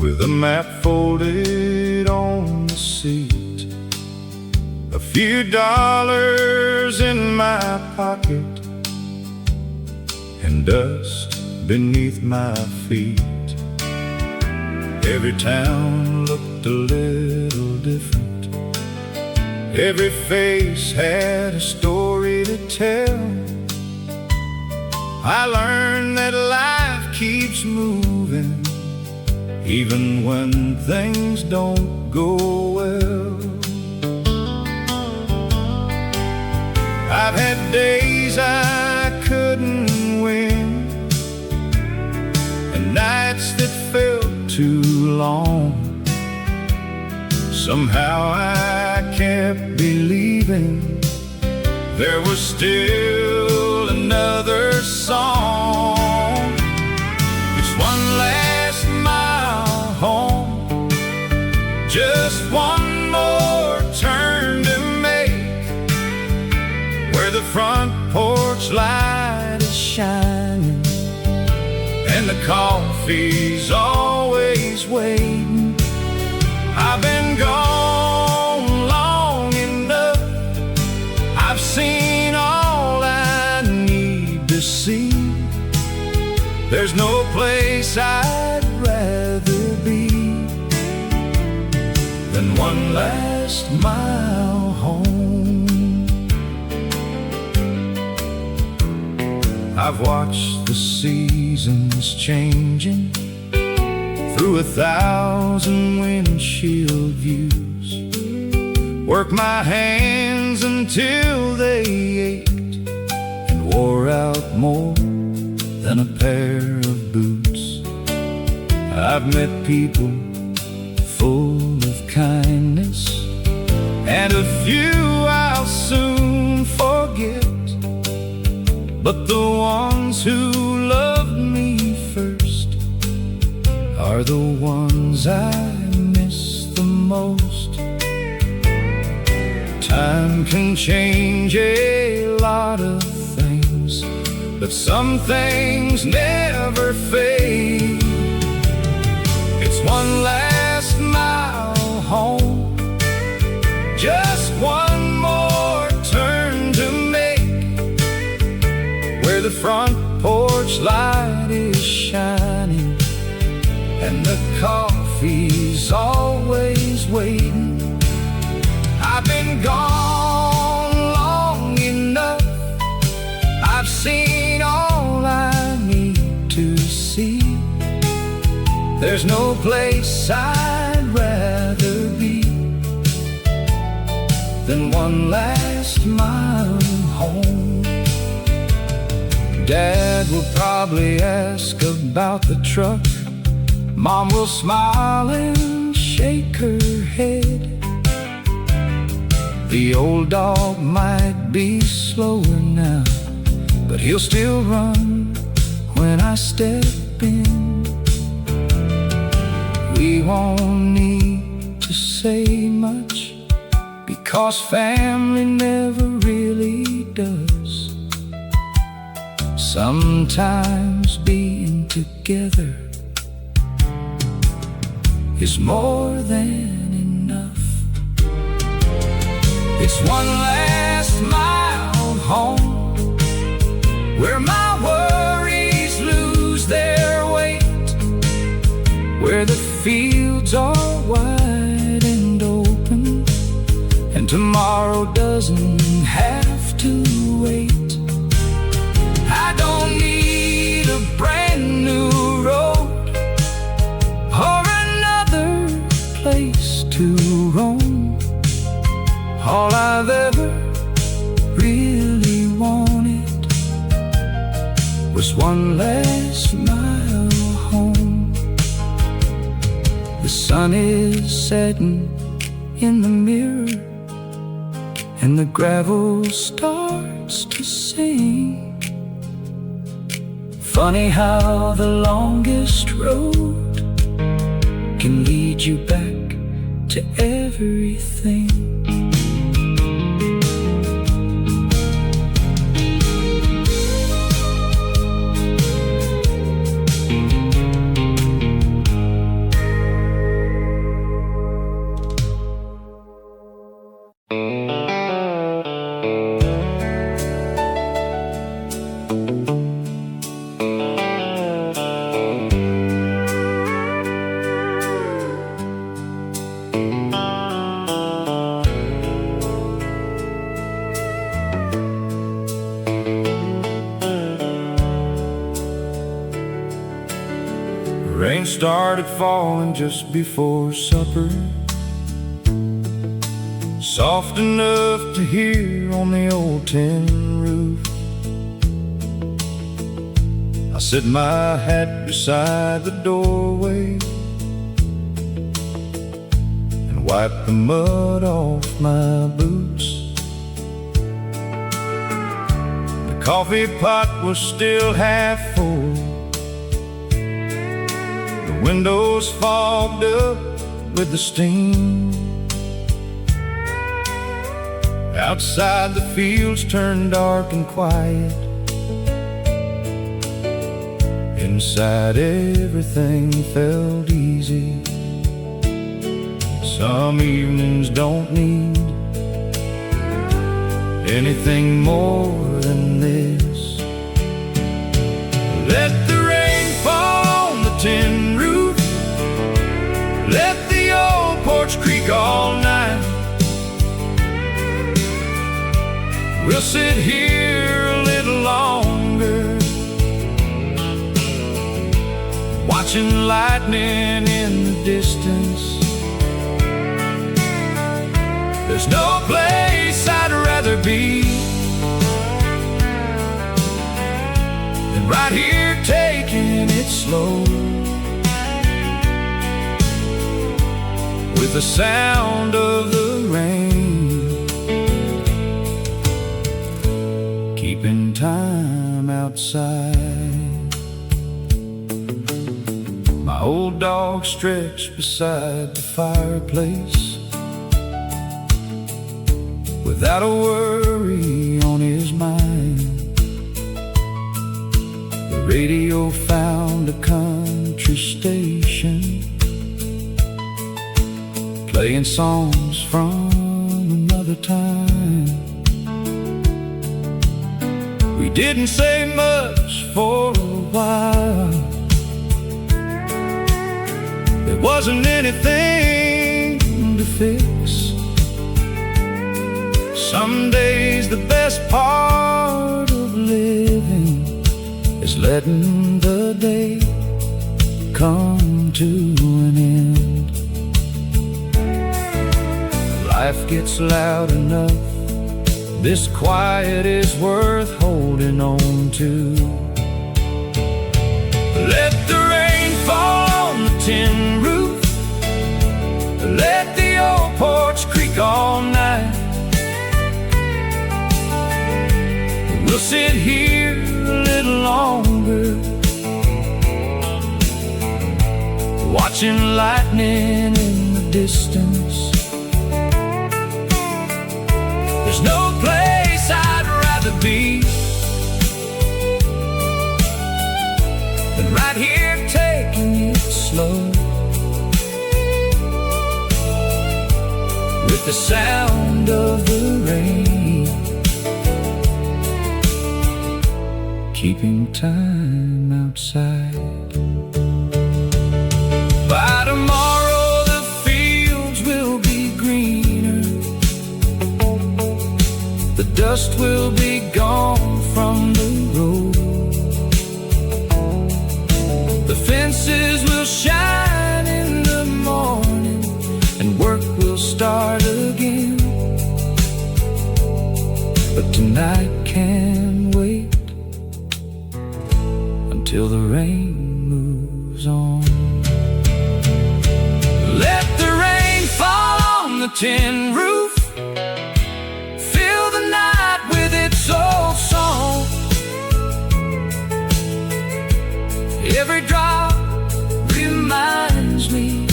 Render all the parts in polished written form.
with a map folded on the seat, a few dollars in my pocket, and dust beneath my feet. Every town looked a little different. Every face had a story to tell. I learned that life keeps moving, even when things don't go well. I've had days I couldn't win, and nights that felt too long. Somehow I kept believing there was still another song. It's one last mile home, just one more turn to make, where the front porch light is shining and the coffee's always waiting. I've been gone long enough, I've seen all I need to see. There's no place I'd rather be than one last mile home. I've watched the seasons changing through 1,000 windshield views, work my hands until they ached and wore out more than a pair of boots. I've met people full of kindness, and a few I'll soon forget, but the ones who loved me first are the ones I miss the most. Time can change a lot of things, but some things never fade. It's one last mile home, just one more turn to make, where the front porch light is shining and the coffee's always waiting. I've been gone long enough, I've seen all I need to see. There's no place I'd rather be than one last mile home. Dad will probably ask about the truck, Mom will smile and shake her head. The old dog might be slower now, but he'll still run when I step in. We won't need to say much, because family never really does. Sometimes being together is more than enough. It's one last mile home, where my worries lose their weight, where the fields are wide and open, and tomorrow doesn't have to wait. I don't need a brand new road or place to roam. All I've ever really wanted was one last mile home. The sun is setting in the mirror, and the gravel starts to sing. Funny how the longest road can lead you back to everything. started falling just before supper, soft enough to hear on the old tin roof. I set my hat beside the doorway and wiped the mud off my boots. The coffee pot was still half full, the windows fogged up with the steam. Outside the fields turned dark and quiet. Inside everything felt easy. Some evenings don't need anything more than this. Let the rain fall on the tin roof, let the old porch creak all night. We'll sit here a little longer, watching lightning in the distance. There's no place I'd rather be than right here taking it slow, with the sound of the rain, keeping time outside. My old dog stretched beside the fireplace, without a worry on his mind. The radio found a country station, playing songs from another time. We didn't say much for a while. There wasn't anything to fix. Some days the best part of living is letting the day come to an end. Life gets loud enough, this quiet is worth holding on to. Let the rain fall on the tin roof, let the old porch creak all night. We'll sit here a little longer, watching lightning in the distance. There's no place I'd rather be than right here taking it slow, with the sound of the rain, keeping time outside. By tomorrow the fields will be greener, the dust will be gone from the road, the fences will shine in the morning, and work will start again. But tonight can wait until the rain moves on. Let the rain fall on the tin roof, fill the night with its old song. Every drop reminds me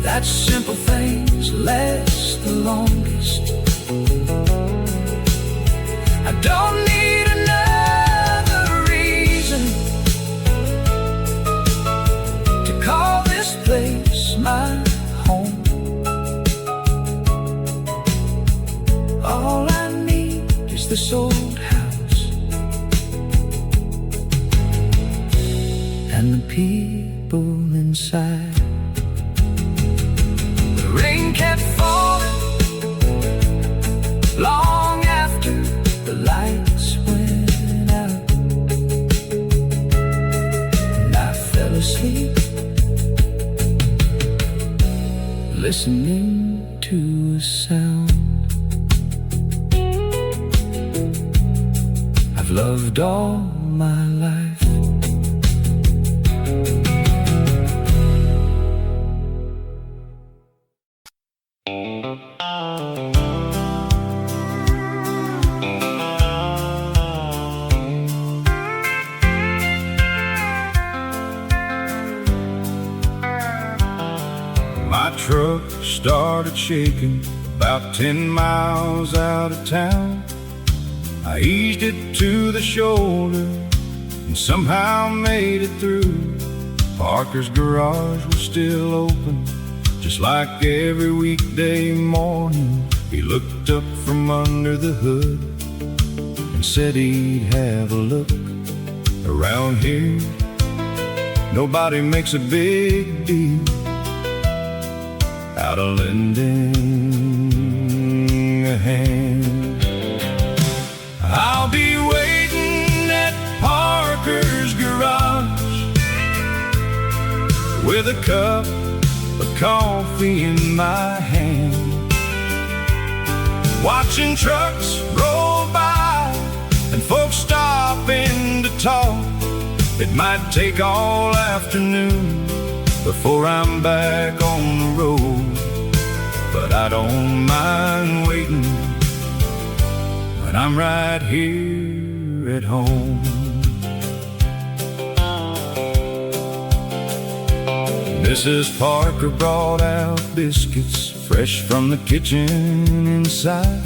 that simple things last the longest. I don't need another reason to call this place my home. All I need is this old house and the people inside. The rain kept falling long after the lights went out. keep listening to a sound I've loved all my life. My truck started shaking about 10 miles out of town. I eased it to the shoulder and somehow made it through. Parker's garage was still open, just like every weekday morning. He looked up from under the hood and said he'd have a look. Around here, nobody makes a big deal out of lending a hand. I'll be waiting at Parker's garage with a cup of coffee in my hand, watching trucks roll by and folks stopping to talk. It might take all afternoon before I'm back on the road, but I don't mind waiting when I'm right here at home. Mrs. Parker brought out biscuits fresh from the kitchen inside.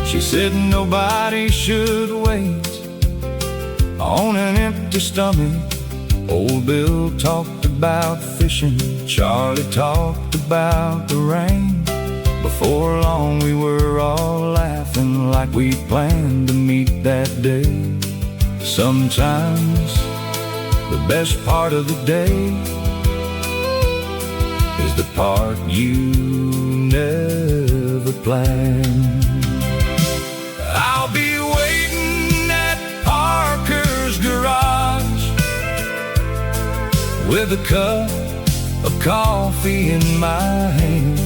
She said nobody should wait on an empty stomach. Old Bill talked about fishing, Charlie talked about the rain. Before long we were all laughing like we planned to meet that day. Sometimes the best part of the day is the part you never planned. I'll be waiting at Parker's garage with a cup of coffee in my hand,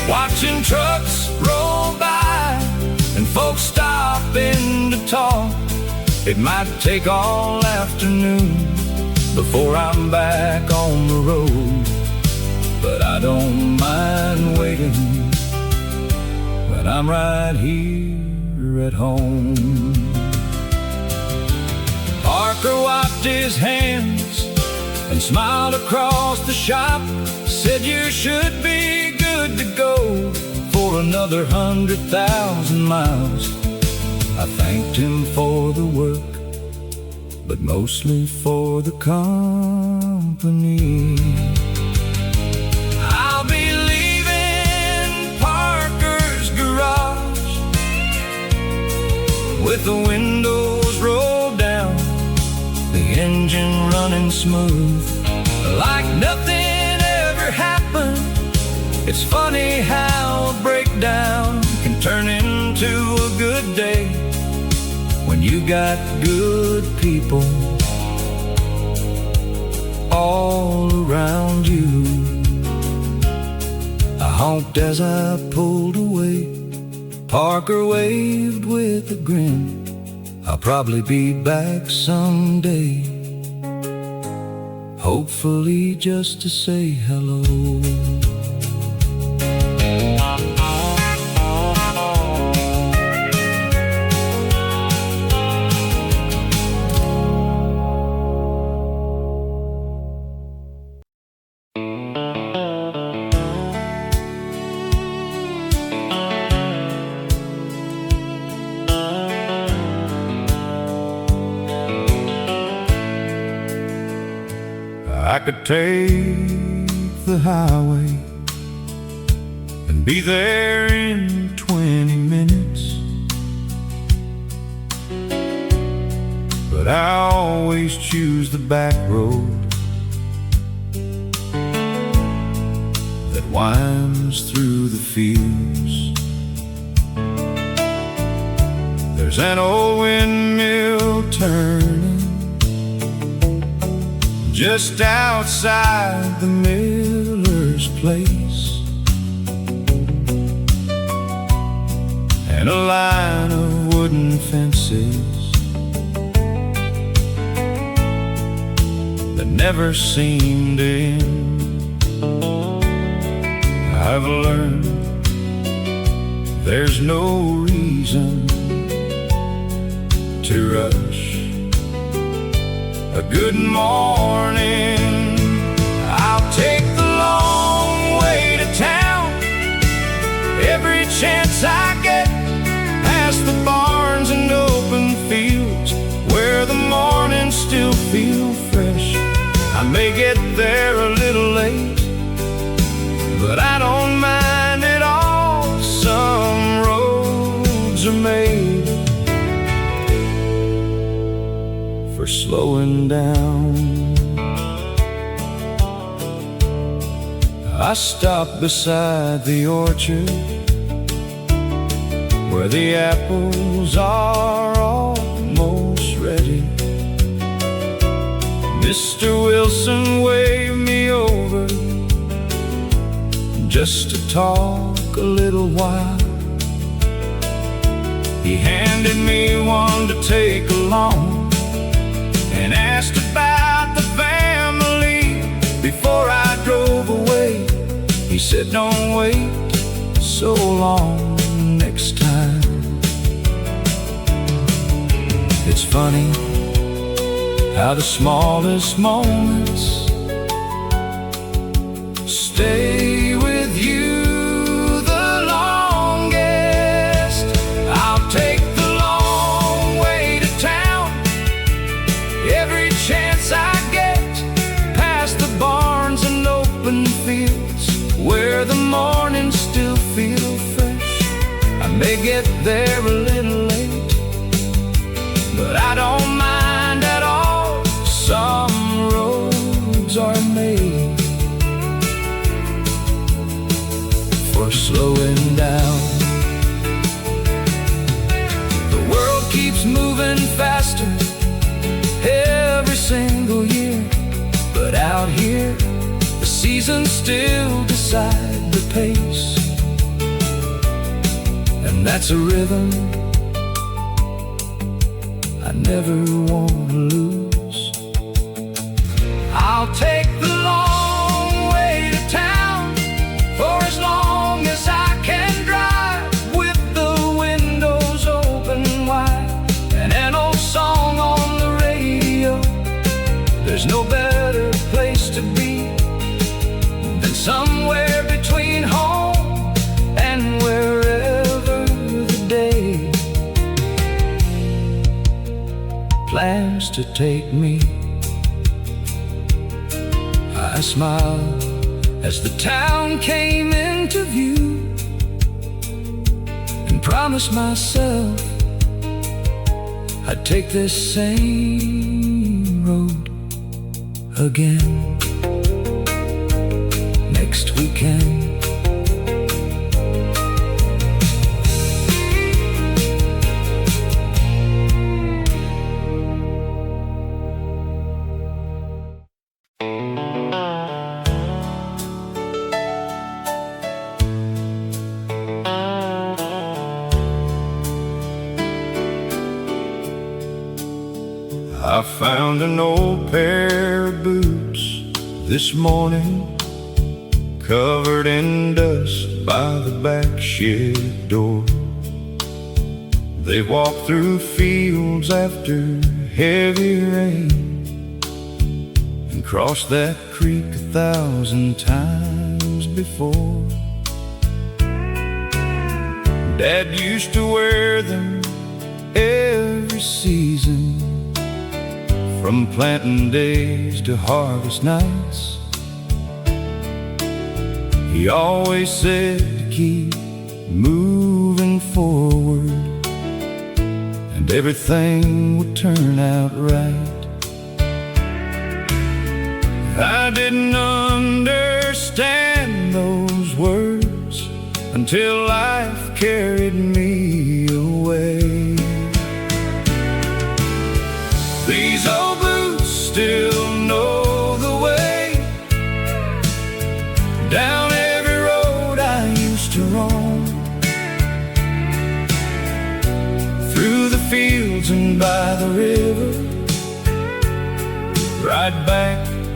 watching trucks roll by and folks stopping to talk. It might take all afternoon before I'm back on the road, but I don't mind waiting when I'm right here at home. Parker wiped his hands and smiled across the shop, said you should be good to go for another 100,000 miles. I thanked him for the work, but mostly for the company. I'll be leaving Parker's garage with the windows rolled down, the engine running smooth, like nothing ever happened. It's funny how a breakdown can turn into a good day when you got good people all around you. I honked as I pulled away. Parker waved with a grin. I'll probably be back someday, hopefully just to say hello. I could take the highway and be there in 20 minutes, but I always choose the back road that winds through the fields. There's an old windmill turning just outside the miller's place, and a line of wooden fences that never seemed to end. I've learned there's no reason to rush a good morning. I'll take the long way to town every chance I get, past the barns and open fields where the mornings still feel fresh. I may get there a little late, but I don't mind at all. Some roads are made for slowing down. I stopped beside the orchard where the apples are almost ready. Mr. Wilson waved me over just to talk a little while. He handed me one to take along and asked about the family before I drove away. He said, don't wait so long next time. It's funny how the smallest moments stay with you the longest. I'll take the long way to town every chance I get, past the barns and open fields where the mornings still feel fresh. I may get there a little late, but I don't mind at all. Some roads are made for slowing down. The world keeps moving faster every single year, but out here the seasons still decide the pace, and that's a rhythm I never want to lose. I'll take the long way to town for as long as I can drive, with the windows open wide and an old song on the radio. There's no better place to be than somewhere between home and wherever the day plans to take me. I smiled as the town came into view and promised myself I'd take this same road again next weekend. I found an old pair of boots this morning, covered in dust by the back shed door. They walked through fields after heavy rain and crossed that creek 1,000 times before. Dad used to wear them every season, from planting days to harvest nights. He always said to keep moving forward and everything would turn out right. I didn't understand those words until life carried me away. These old boots still know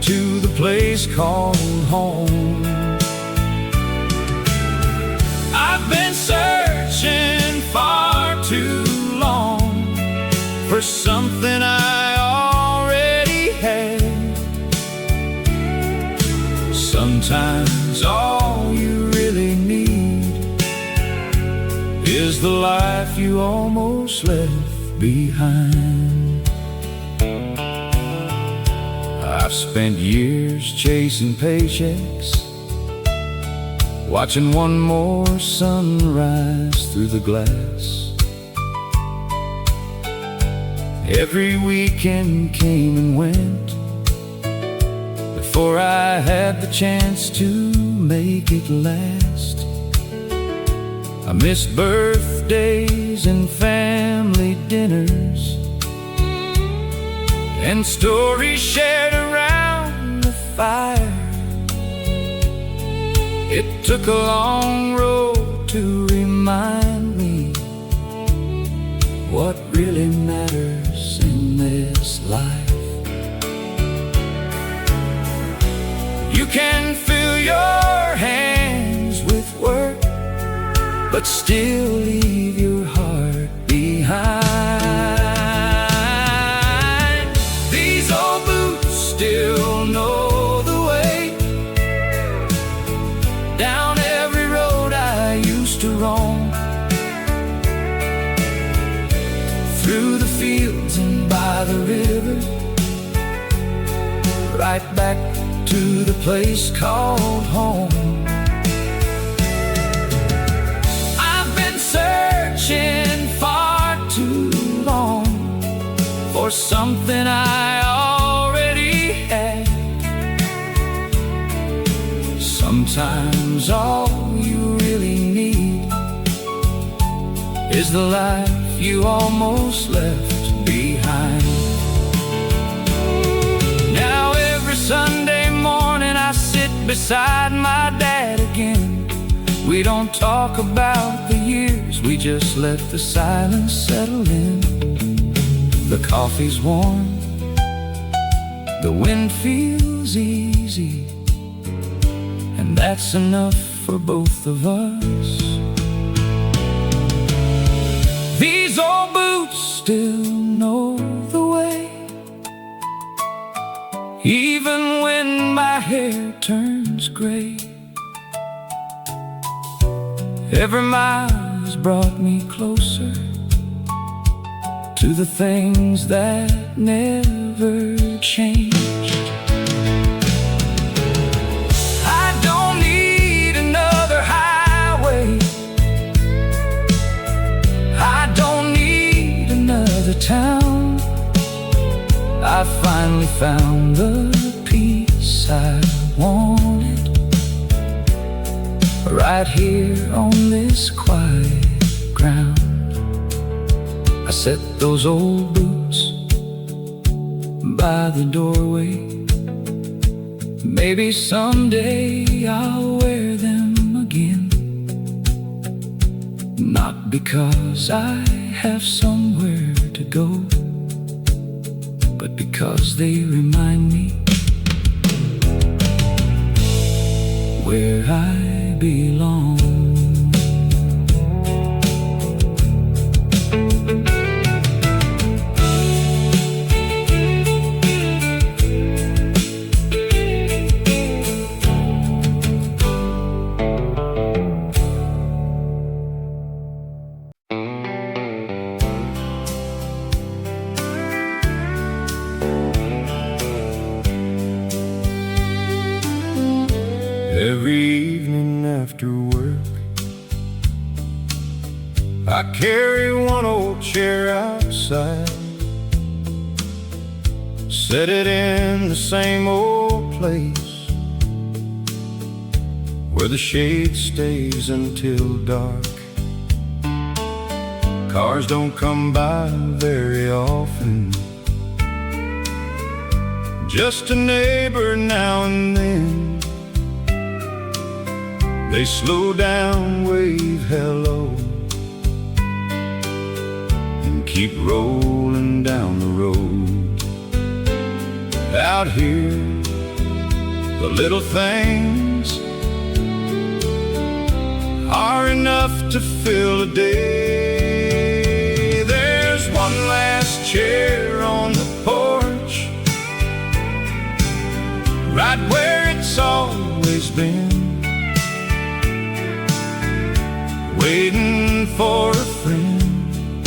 to the place called home. I've been searching far too long for something I already had. Sometimes all you really need is the life you almost left behind. I've spent years chasing paychecks, watching one more sunrise through the glass. Every weekend came and went before I had the chance to make it last. I missed birthdays and family dinners and stories shared around the fire. It took a long road to remind me what really matters in this life. You can fill your hands with work, but still leave your heart behind. These old boots still know the way down every road I used to roam, through the fields and by the river, right back to the place called home. I've been searching far too long for something I already had. Sometimes all you really need is the life you almost left behind. Now every Sunday morning I sit beside my dad again. We don't talk about the years, we just let the silence settle in. The coffee's warm, the wind feels easy, and that's enough for both of us. These old boots still know the way, even when my hair turns gray. Every mile has brought me closer to the things that never changed. I don't need another highway, I don't need another town. I finally found the peace I wanted, right here on this quiet ground. I set those old boots by the doorway. Maybe someday I'll wear them again, not because I have somewhere to go, but because they remind me where I belong. Every evening after work, I carry one old chair outside, set it in the same old place where the shade stays until dark. Cars don't come by very often, just a neighbor now and then. They slow down, wave hello, and keep rolling down the road. Out here the little things are enough to fill a day. There's one last chair on the porch, right where it's always been, waiting for a friend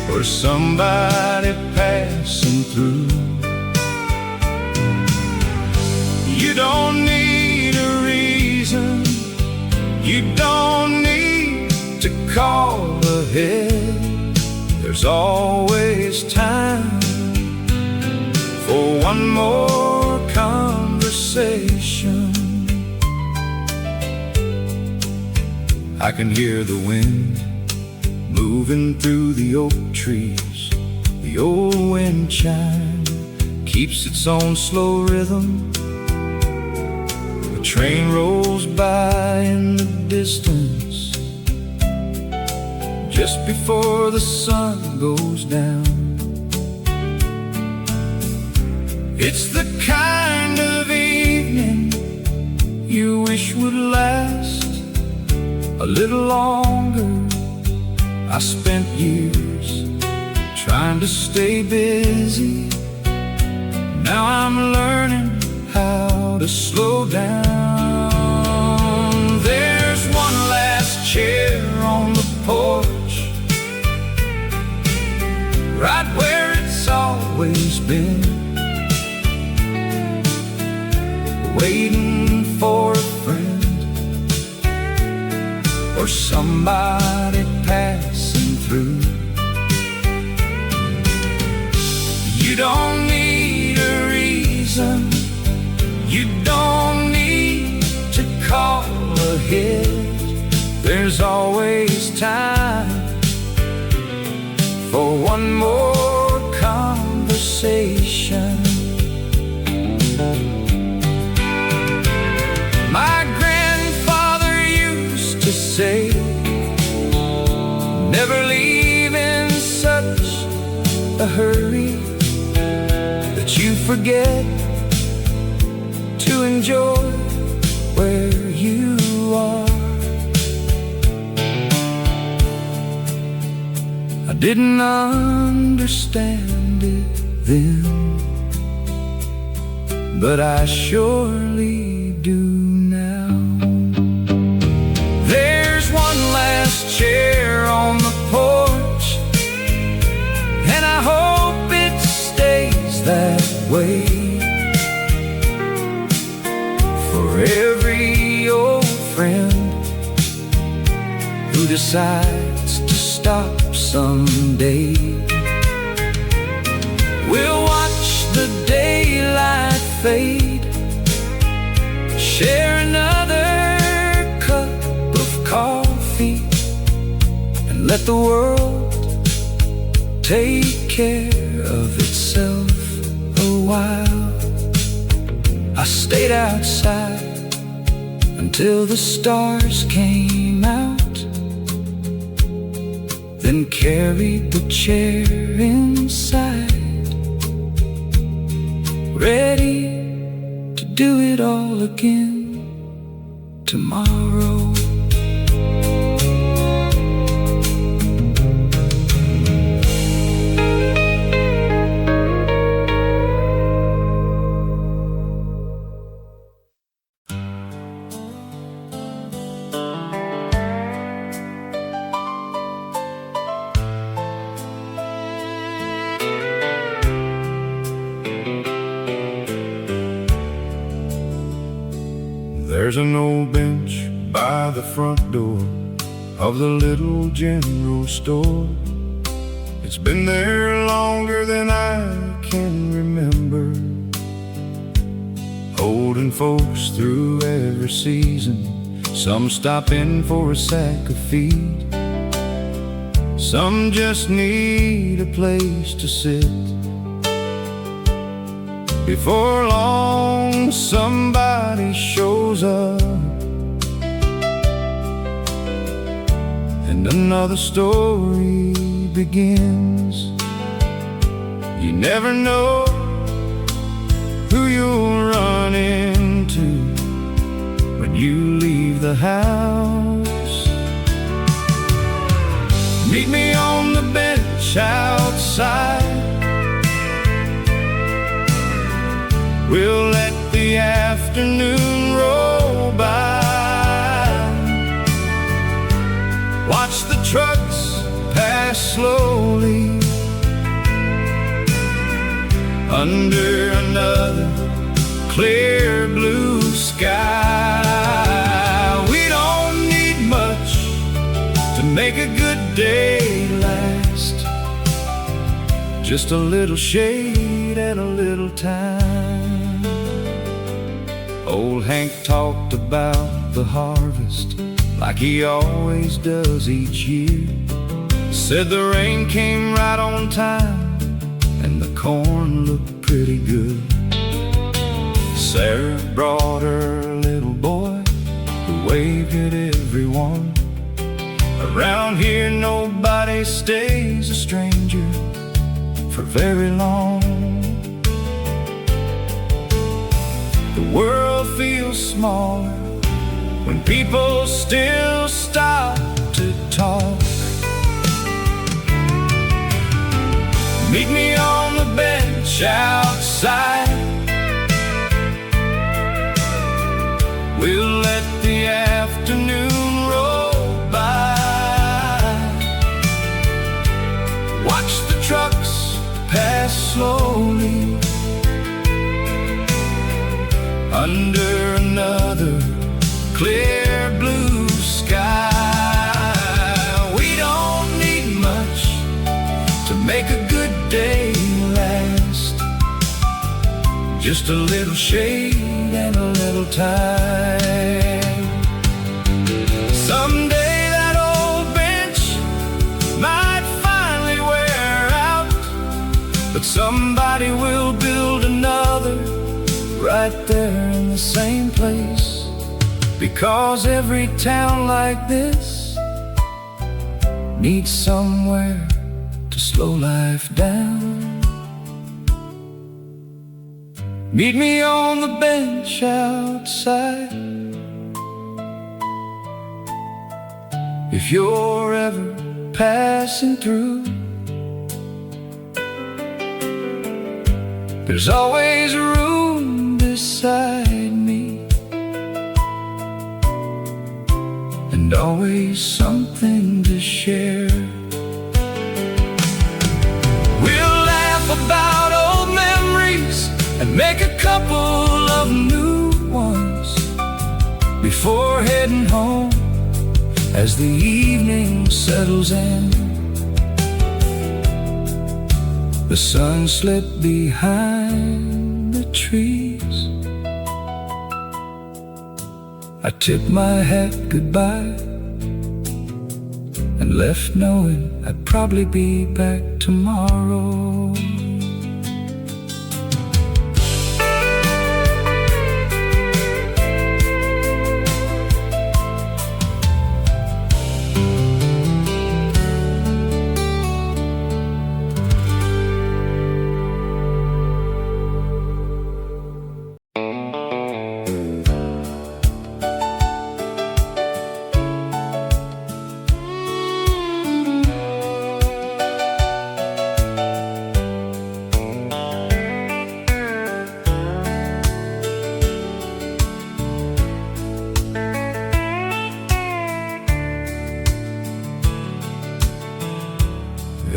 or somebody passing through. You don't need a reason, you don't need to call ahead. There's always time for one more conversation. I can hear the wind moving through the oak trees. The old wind chime keeps its own slow rhythm. A train rolls by in the distance just before the sun goes down. It's the kind of evening you wish would last a little longer. I spent years trying to stay busy. Now I'm learning how to slow down. There's one last chair on the porch, right where it's always been, waiting for a friend or somebody passing through. You don't need a reason, you don't need to call ahead. There's always time for one more conversation. My grandfather used to say, never leave in such a hurry that you forget to enjoy where you are. I didn't understand it then, but I surely do now. There's one last chair on the porch, and I hope it stays that way. For every old friend who decides to stop someday, we'll watch the daylight fade, share another cup of coffee, and let the world take care of itself a while. I stayed outside until the stars came out, then carried the chair inside, ready to do it all again tomorrow. There's an old bench by the front door of the little general store. It's been there longer than I can remember, holding folks through every season. Some stop in for a sack of feed, some just need a place to sit. Before long, somebody shows up, and another story begins. You never know who you'll run the house. Meet me on the bench outside. We'll let the afternoon roll by. Watch the trucks pass slowly under another clear blue sky. We don't need much to make a good day last. Just a little shade and a little time. Old Hank talked about the harvest like he always does each year. Said the rain came right on time and the corn looked pretty good. Sarah brought her little boy who waved at everyone. Around here nobody stays a stranger for very long. The world feels smaller when people still stop to talk. Meet me on the bench outside. We'll let the afternoon roll by. Watch the trucks pass slowly under another clear blue sky. We don't need much to make a good day last. Just a little shade and a little time. Someday that old bench might finally wear out, but somebody will build another right there in the same place. Because every town like this needs somewhere to slow life down. Meet me on the bench outside. If you're ever passing through, there's always room beside me, and always something to share. We'll laugh about old memories and make a couple of new ones before heading home as the evening settles in. The sun slipped behind the trees. I tipped my hat goodbye and left knowing I'd probably be back tomorrow.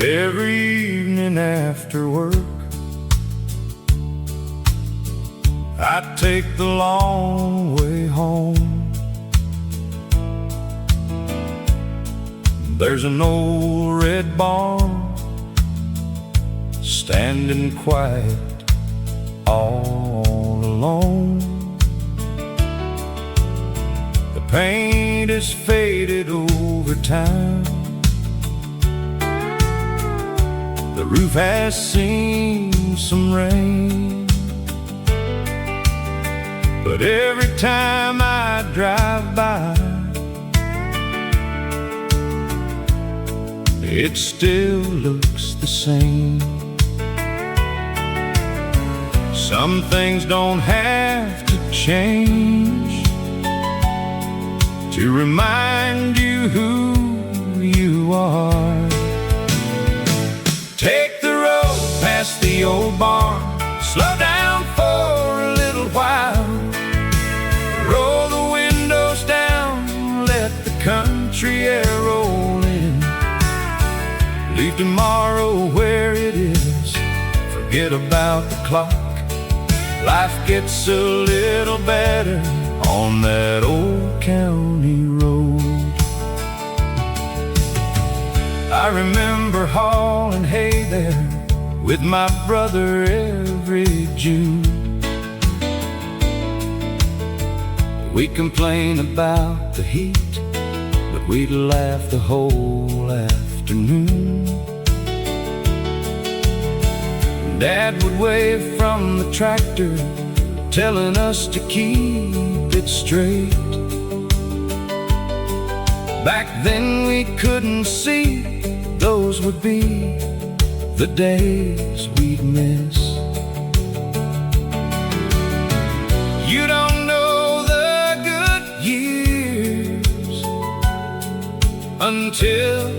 Every evening after work, I take the long way home. There's an old red barn standing quiet all alone. The paint is faded over time. The roof has seen some rain, but every time I drive by, it still looks the same. Some things don't have to change to remind you who you are. Take the road past the old barn, slow down for a little while. Roll the windows down, let the country air roll in. Leave tomorrow where it is, forget about the clock. Life gets a little better on that old county road. I remember hauling hay there with my brother every June. We'd complain about the heat, but we'd laugh the whole afternoon. Dad would wave from the tractor, telling us to keep it straight. Back then we couldn't see, those would be the days we'd miss. You don't know the good years until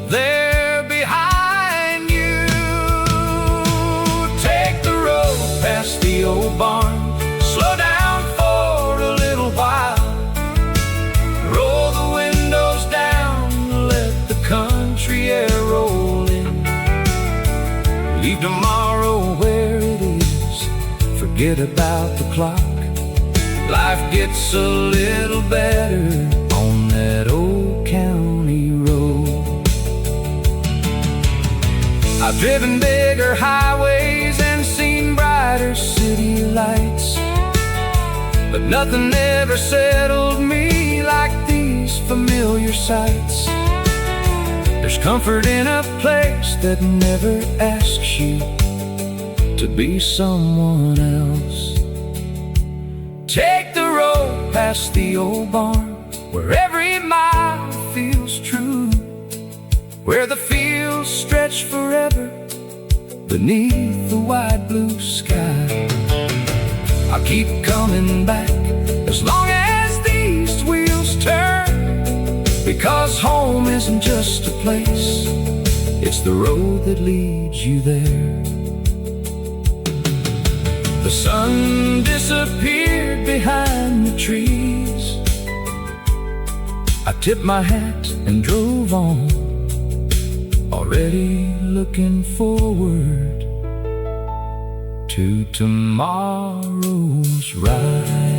they're behind you. Take the road past the old barn, slow down for a little while. Roll the windows down, let the country air roll in. Leave tomorrow where it is, forget about the clock. Life gets a little better on that old county road. I've driven bigger highways and seen brighter city lights, but nothing ever settled me like these familiar sights. There's comfort in a place that never asks you to be someone else. Take the road past the old barn, where every mile feels true, where the fields stretch forever beneath the wide blue sky. I'll keep coming back as long as these wheels turn, because home isn't just a place, it's the road that leads you there. The sun disappeared behind the trees. I tipped my hat and drove on, already looking forward to tomorrow's ride.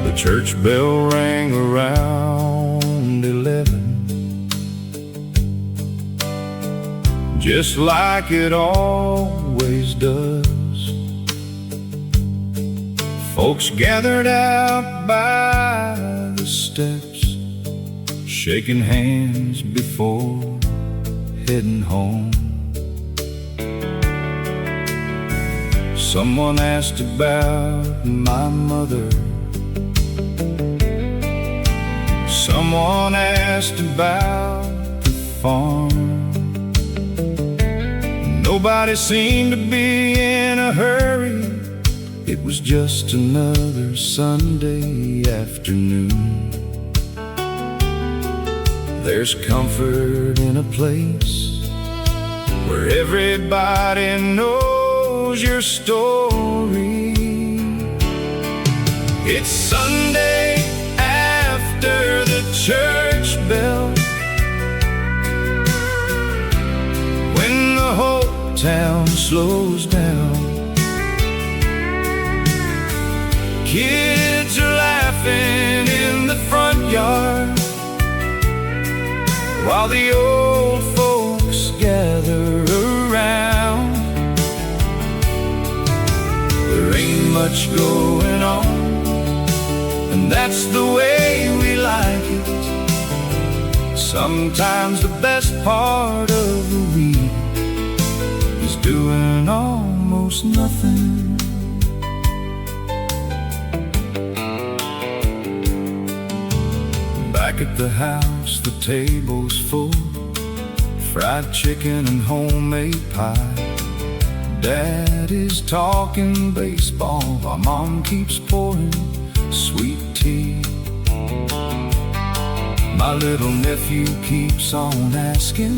The church bell rang around 11, just like it always does. Folks gathered out by the steps, shaking hands before heading home. Someone asked about my mother. Someone asked about the farm. Nobody seemed to be in a hurry. It was just another Sunday afternoon. There's comfort in a place where everybody knows your story. It's Sunday after the church bell, when the whole town slows down. Kids are laughing in the front yard, while the old folks gather around. There ain't much going on, and that's the way we like Sometimes the best part of the week is doing almost nothing. Back at the house, the table's full, fried chicken and homemade pie. Dad is talking baseball while Mom keeps pouring sweet tea. My little nephew keeps on asking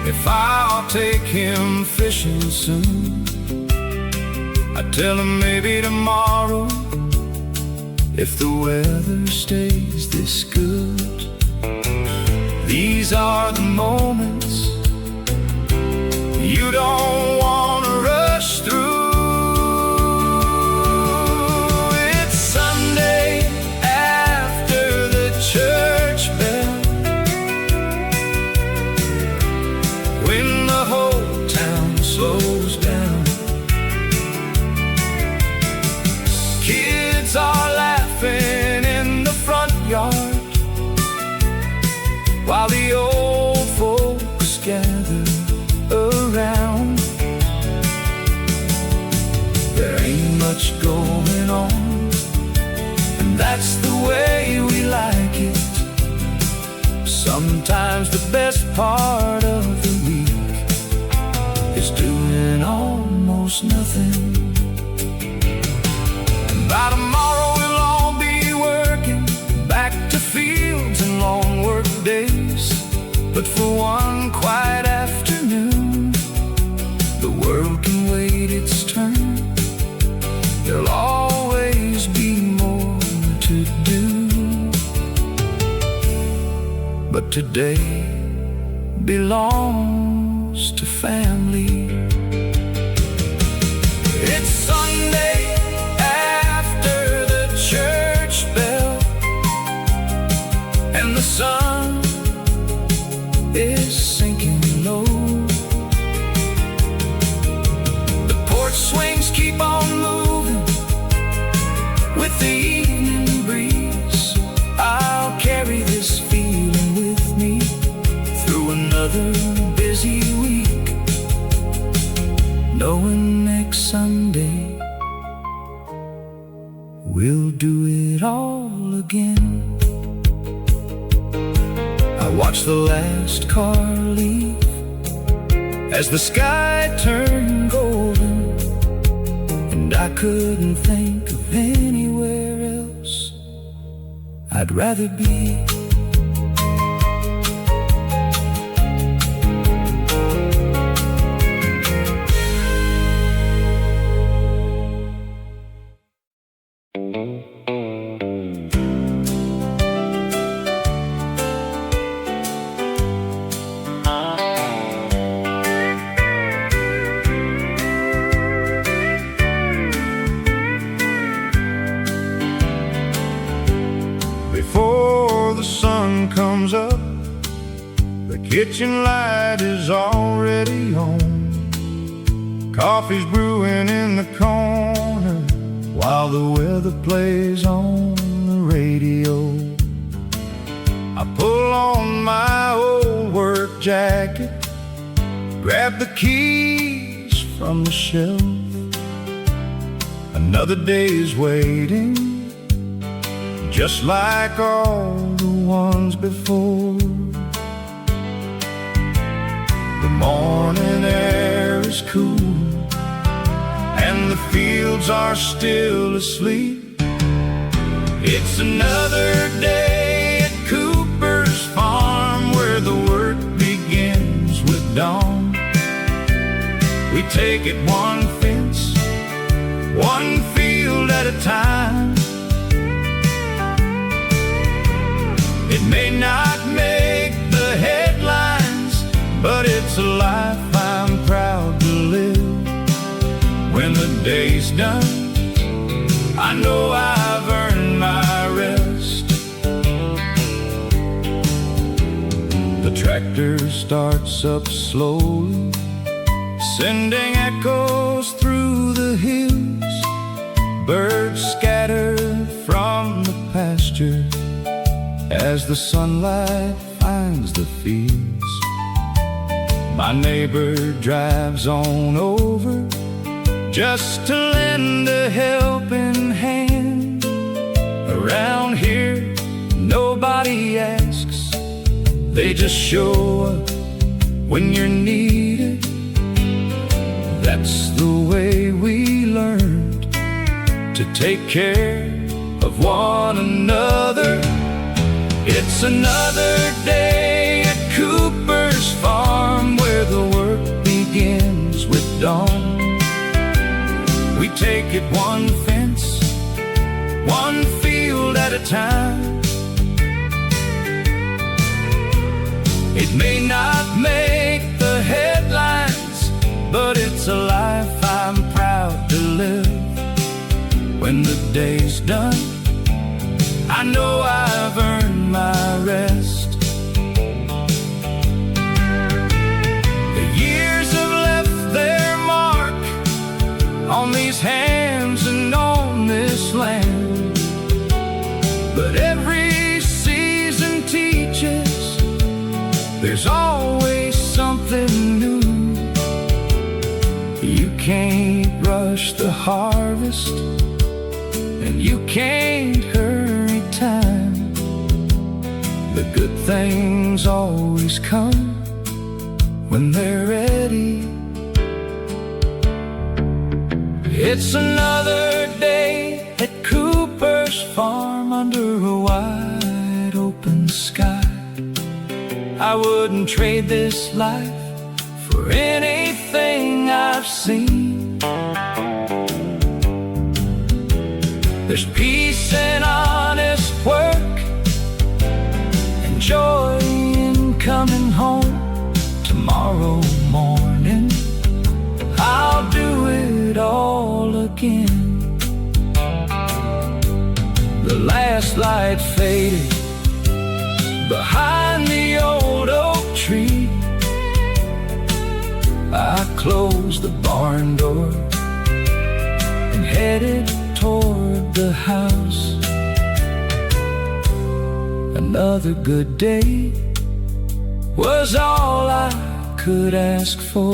if I'll take him fishing soon. I tell him maybe tomorrow, if the weather stays this good. These are the moments you don't want to rush through. It's Sunday after the church bell, when the whole town slows down. Kids are laughing in the front yard, while the old folks gather around. There ain't much going on, and that's the way we like it. Sometimes the best part of the week is doing almost nothing. And by tomorrow we'll all be working, back to fields and long work days. But for one quiet afternoon, the world can wait its turn. There'll always be more to do. But today belongs to family. It's Sunday after the church bell, and the sun is sinking low. The porch swings keep on moving with the evening breeze. I'll carry this feeling with me through another busy week, knowing next Sunday we'll do it all again. I watched the last car leave as the sky turned golden, and I couldn't think of anywhere else I'd rather be. Before the sun comes up, the kitchen light is already on. Coffee's brewing in the corner while the weather plays on the radio. I pull on my old work jacket, grab the keys from the shelf. Another day's waiting, just like all the ones before. The morning air is cool, and the fields are still asleep. It's another day at Cooper's farm, where the work begins with dawn. We take it one fence, one field at a time. It may not make the headlines, but it's a life I'm proud to live. When the day's done, I know I've earned my rest. The tractor starts up slowly, sending echoes through the hills. Birds scatter from the pasture as the sunlight finds the fields. My neighbor drives on over just to lend a helping hand. Around here, nobody asks, they just show up when you're needed. That's the way we learned to take care of one another. It's another day at Cooper's farm, where the work begins with dawn. We take it one fence, one field at a time. It may not make the headlines, but it's a life I'm proud to live. When the day's done, I know I've earned my rest. The years have left their mark on these hands and on this land, but every season teaches there's always something new. You can't rush the harvest, and you can't hurry time. The good things always come when they're ready. It's another day at Cooper's farm under a wide open sky. I wouldn't trade this life for anything I've seen. There's peace and honest work, and joy in coming home. Tomorrow morning, I'll do it all again. The last light faded behind the old oak tree. I closed the barn door and headed toward the house. Another good day was all I could ask for.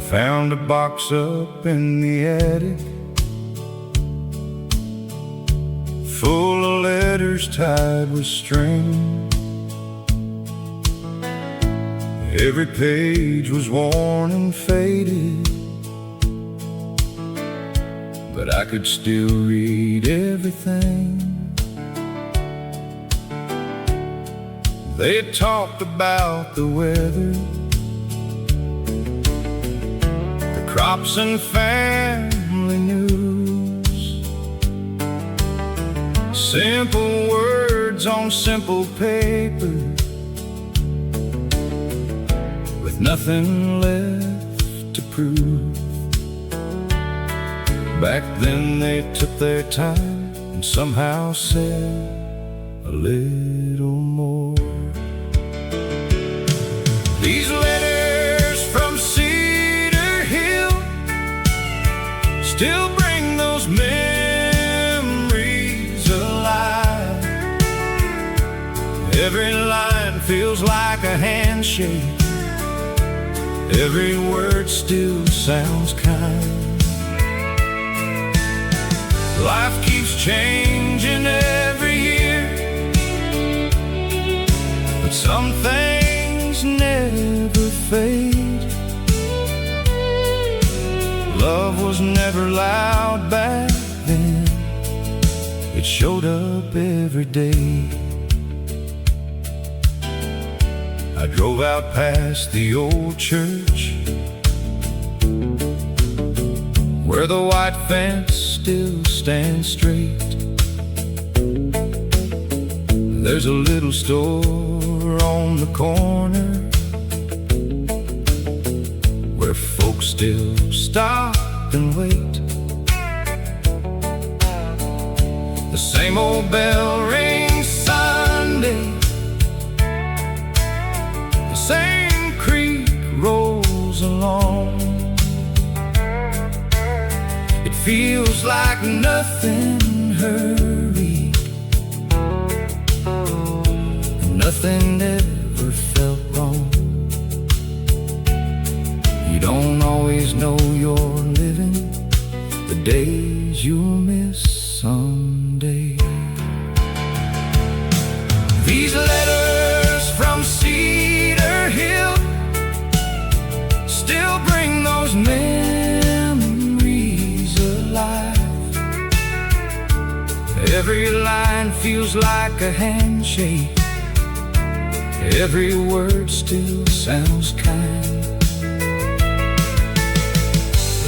Found a box up in the attic, full of letters tied with string. Every page was worn and faded, but I could still read everything. They talked about the weather, crops and family news. Simple words on simple paper, with nothing left to prove. Back then they took their time and somehow said a little more. These letters from still bring those memories alive. Every line feels like a handshake, every word still sounds kind. Life keeps changing every year, but some things never fade. Love was never loud back then, it showed up every day. I drove out past the old church, where the white fence still stands straight. There's a little store on the corner where folks still stop and wait. The same old bell rings Sunday, the same creek rolls along. It feels like nothing hurried, and nothing ever felt wrong. You don't always know you're living the days you'll miss someday. These letters from Cedar Hill still bring those memories alive. Every line feels like a handshake, every word still sounds kind.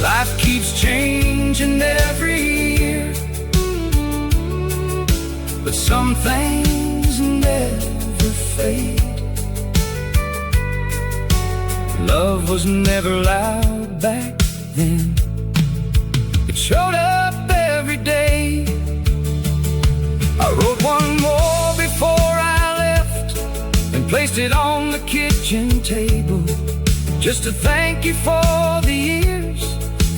Life keeps changing every year, but some things never fade. Love was never loud back then. It showed up every day. I wrote one more before I left and placed it on the kitchen table, just to thank you for the years,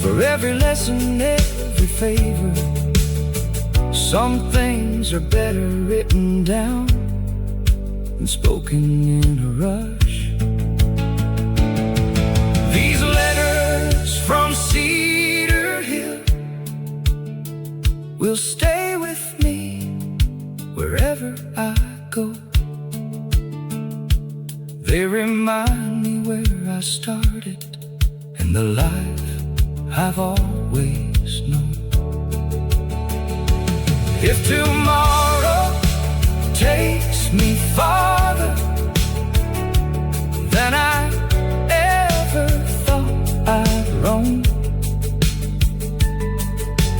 for every lesson, every favor. Some things are better written down than spoken in a rush. These letters from Cedar Hill will stay with me wherever I go. They remind me where I started and the life I've always known. If tomorrow takes me farther than I ever thought I'd roam,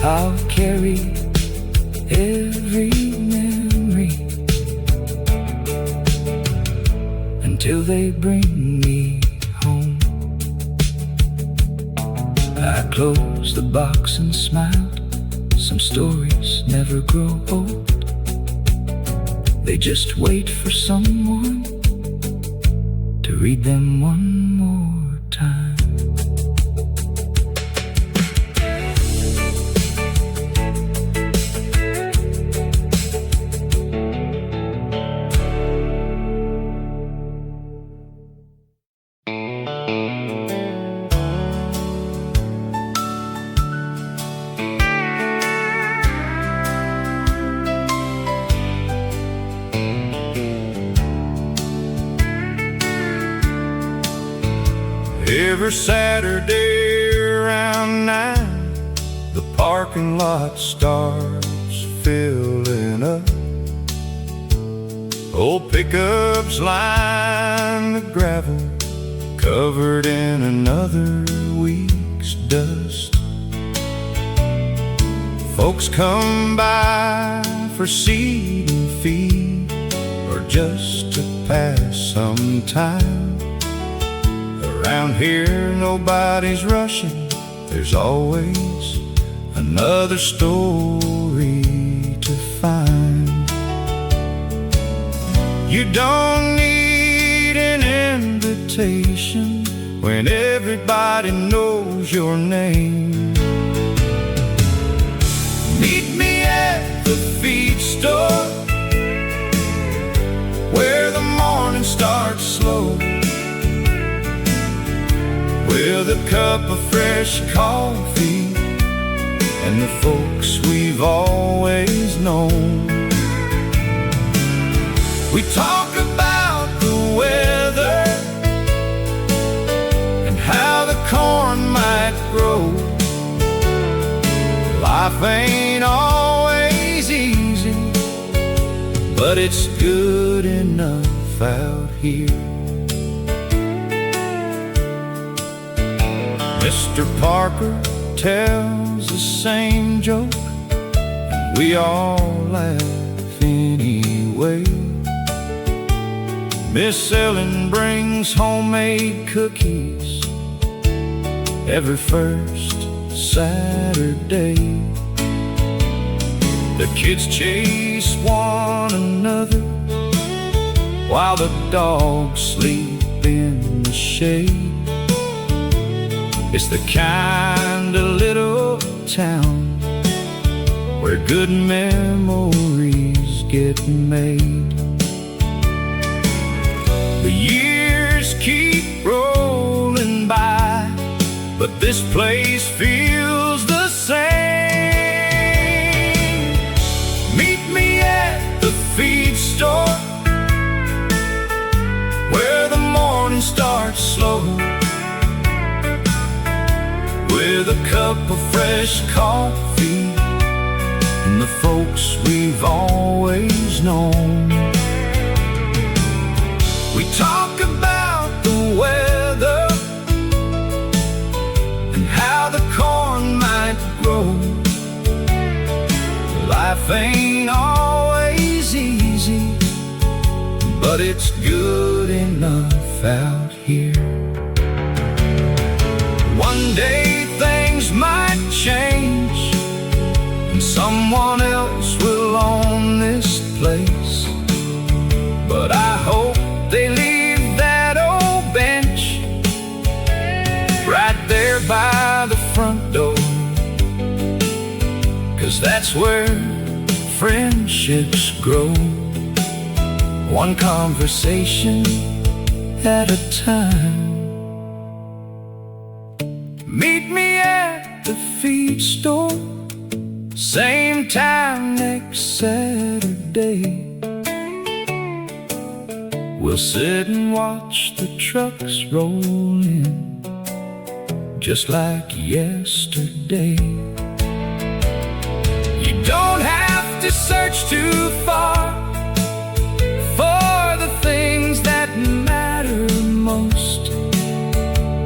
I'll carry every memory until they bring me home. I closed the box and smiled. Some stories never grow old, they just wait for someone to read them one more time. Every Saturday around 9, the parking lot starts filling up. Old pickups line the gravel, covered in another week's dust. Folks come by for seed and feed, or just to pass some time. Around here nobody's rushing, there's always another story to find. You don't need an invitation when everybody knows your name. Meet me at the feed store, where the morning starts slow, with a cup of fresh coffee and the folks we've always known. We talk about the weather and how the corn might grow. Life ain't always easy, but it's good enough out here. Mr. Parker, tells the same joke, and we all laugh anyway. Miss Ellen brings homemade cookies every first Saturday. The kids chase one another while the dogs sleep in the shade. It's the kind of little town where good memories get made. The years keep rolling by, but this place feels the same. Meet me at the feed store, where the morning starts slow, with a cup of fresh coffee and the folks we've always known. We talk about the weather and how the corn might grow. Life ain't always easy, but it's good enough out here. One day things might change and someone else will own this place, but I hope they leave that old bench right there by the front door, 'cause that's where friendships grow, one conversation at a time. Meet me at the feed store, same time next Saturday. We'll sit and watch the trucks roll in, just like yesterday. You don't have to search too far for the things that matter most.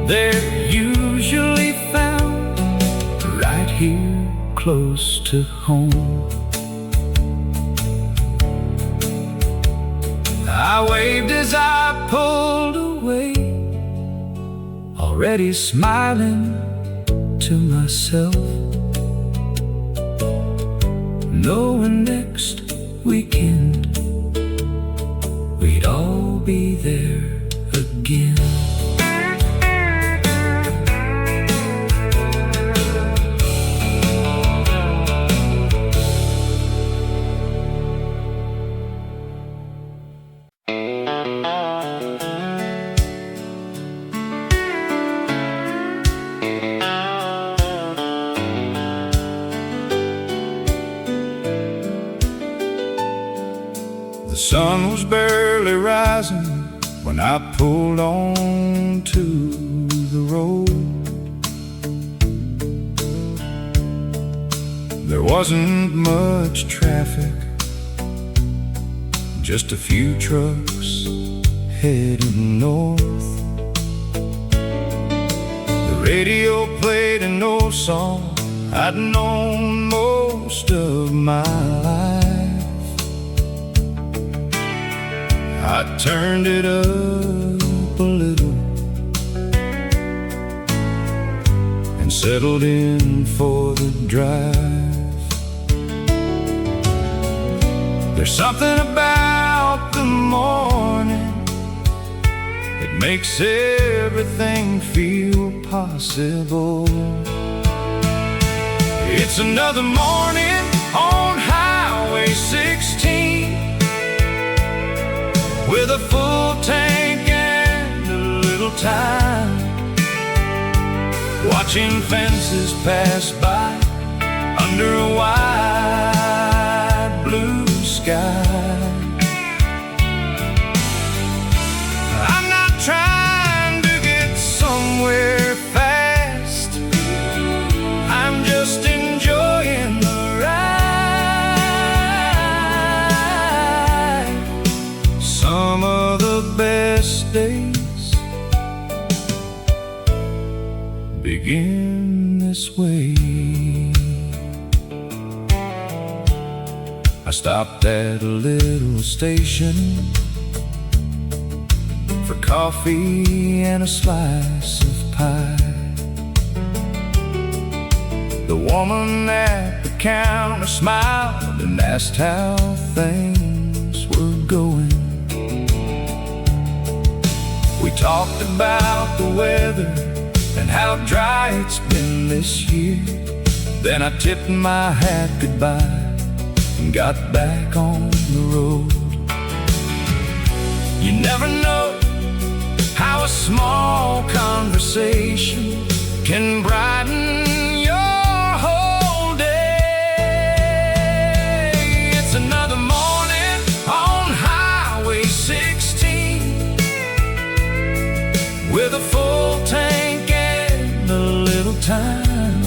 They're usually found right here close to home. I waved as I pulled away, already smiling to myself, knowing next weekend we'd all be there again. The sun was barely rising when I pulled on to the road. There wasn't much traffic, just a few trucks heading north. The radio played an old song I'd known most of my life. I turned it up a little and settled in for the drive. There's something about the morning that makes everything feel possible. It's another morning on Highway 16, with a full tank and a little time, watching fences pass by under a wide blue sky. I'm not trying to get somewhere fast, I'm just enjoying the ride. Some of the best days begin this way. I stopped at a little station for coffee and a slice of pie. The woman at the counter smiled and asked how things were going. We talked about the weather and how dry it's been this year. Then I tipped my hat goodbye and got back on the road. You never know how a small conversation can brighten your whole day. It's another morning on Highway 16 with a full tank and a little time,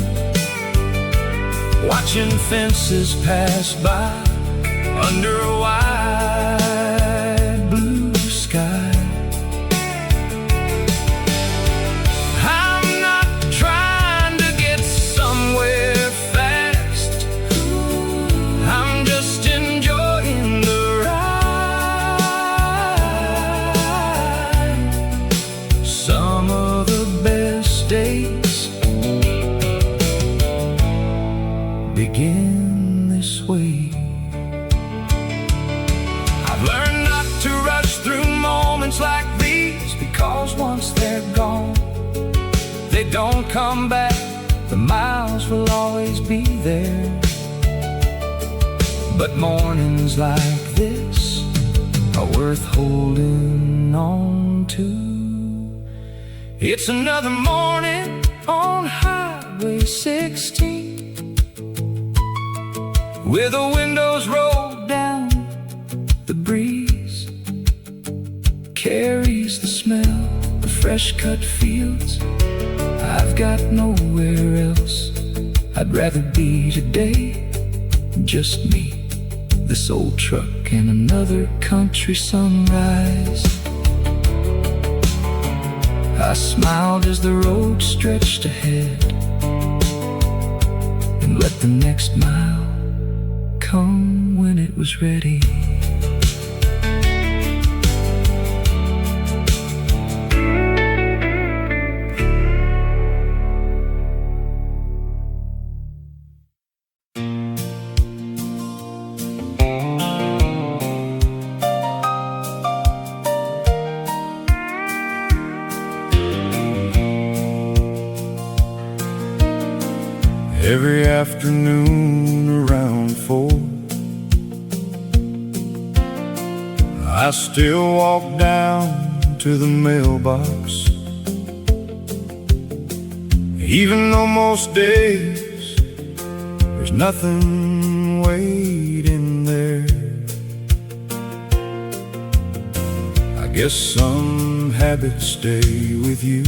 watching fences pass by under a wide blue sky. I'm not trying to get somewhere fast, I'm just enjoying the ride. Some of the best days begin this way. I've learned not to rush through moments like these, because once they're gone, they don't come back. The miles will always be there, but mornings like this are worth holding on to. It's another morning on Highway 16 with the windows rolled down. The breeze carries the smell of fresh cut fields. I've got nowhere else I'd rather be today. Just me, this old truck, and another country sunrise. I smiled as the road stretched ahead and let the next mile come when it was ready. Every afternoon around 4, I still walk down to the mailbox, even though most days there's nothing waiting there. I guess some habits stay with you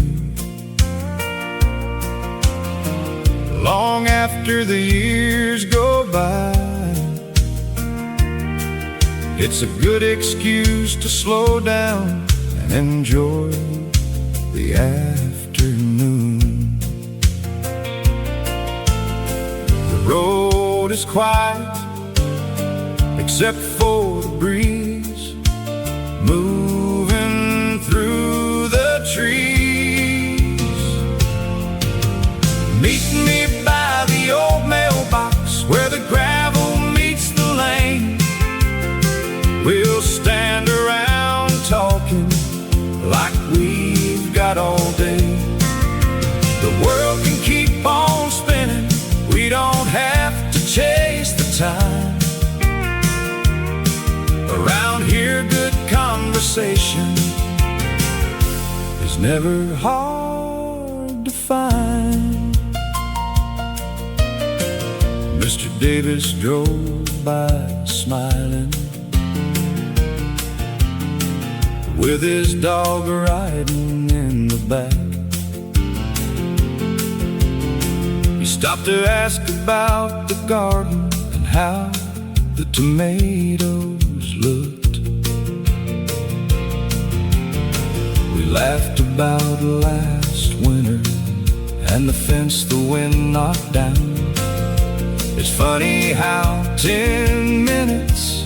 long after the years go by. It's a good excuse to slow down and enjoy the afternoon. The road is quiet except for the breeze moving through the trees. Meet me by the old mailbox where the gravel meets the lane. We'll stand around talking like we've got all day. The world can keep on spinning, we don't have to chase the time. Around here good conversation is never hard to find. Mr. Davis drove by smiling, with his dog riding in the back. He stopped to ask about the garden and how the tomatoes looked. We laughed about last winter and and the fence the wind knocked down. It's funny how 10 minutes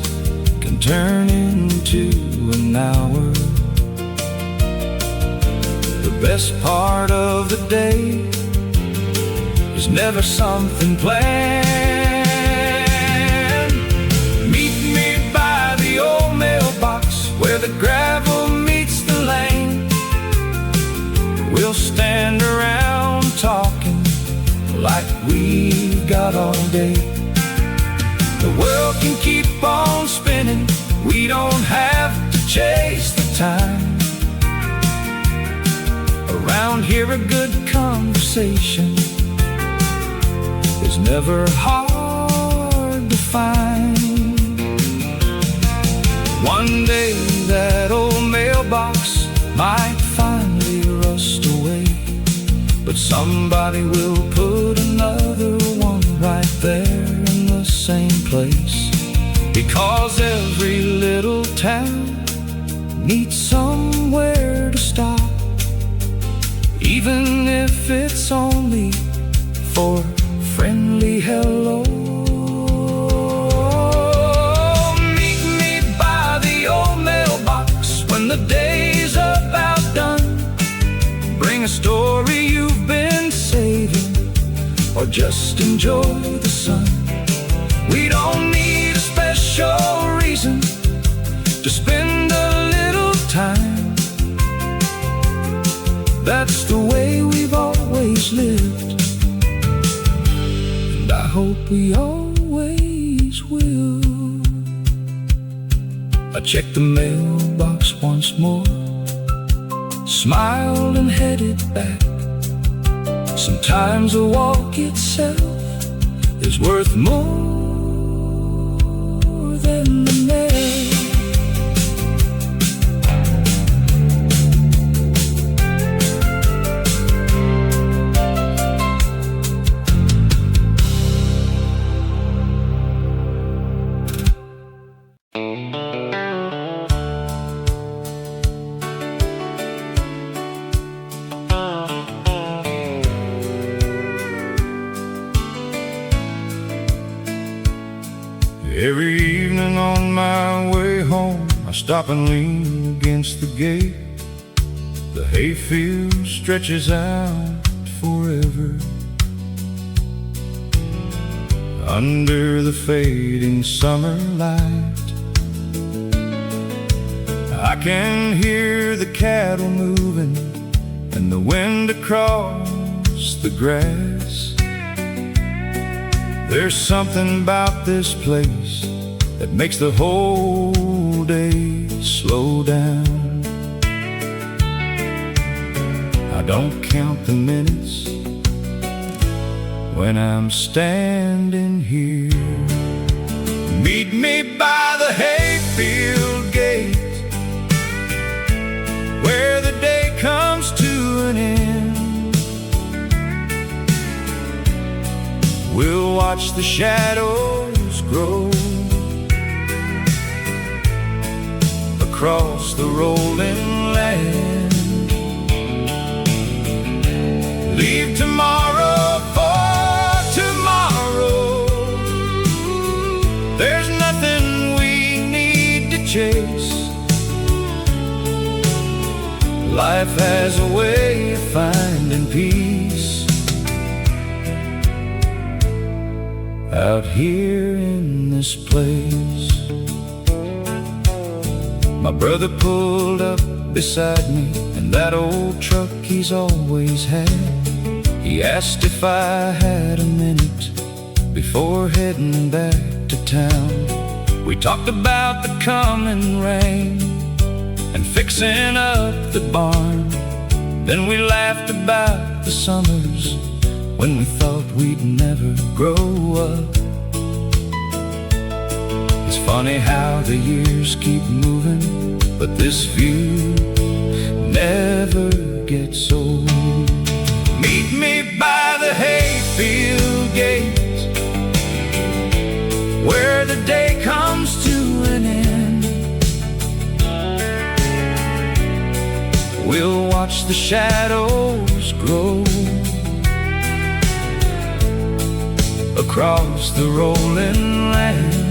can turn into an hour. The best part of the day is never something planned. Meet me by the old mailbox where the gravel meets the lane. We'll stand around talking like we've got all day. The world can keep on spinning, we don't have to chase the time. Around here a good conversation is never hard to find. One day that old mailbox might finally rust away, but somebody will put another one right there in the same place. Because every little town needs somewhere to stop, even if it's only for friendly hello. Meet me by the old mailbox when the day's about done. Bring a story you've been saving, or just enjoy the sun. We don't need a special reason to spend a little time. That's the way we've always lived, and I hope we always will. I checked the mailbox once more, smiled and headed back. Sometimes a walk itself is worth more than the mail. Every evening on my way home, I stop and lean against the gate. The hayfield stretches out forever. Under the fading summer light, I can hear the cattle moving and the wind across the grass. There's something about this place that makes the whole day slow down. I don't count the minutes when I'm standing here. Meet me by the hayfield gate where the day comes to an end. We'll watch the shadows grow across the rolling land. Leave tomorrow for tomorrow. There's nothing we need to chase. Life has a way of finding peace out here in this place. My brother pulled up beside me in that old truck he's always had. He asked if I had a minute before heading back to town. We talked about the coming rain and fixing up the barn. Then we laughed about the summers when we thought we'd never grow up. It's funny how the years keep moving, but this view never gets old. Meet me by the hayfield gate where the day comes to an end. We'll watch the shadows grow across the rolling land.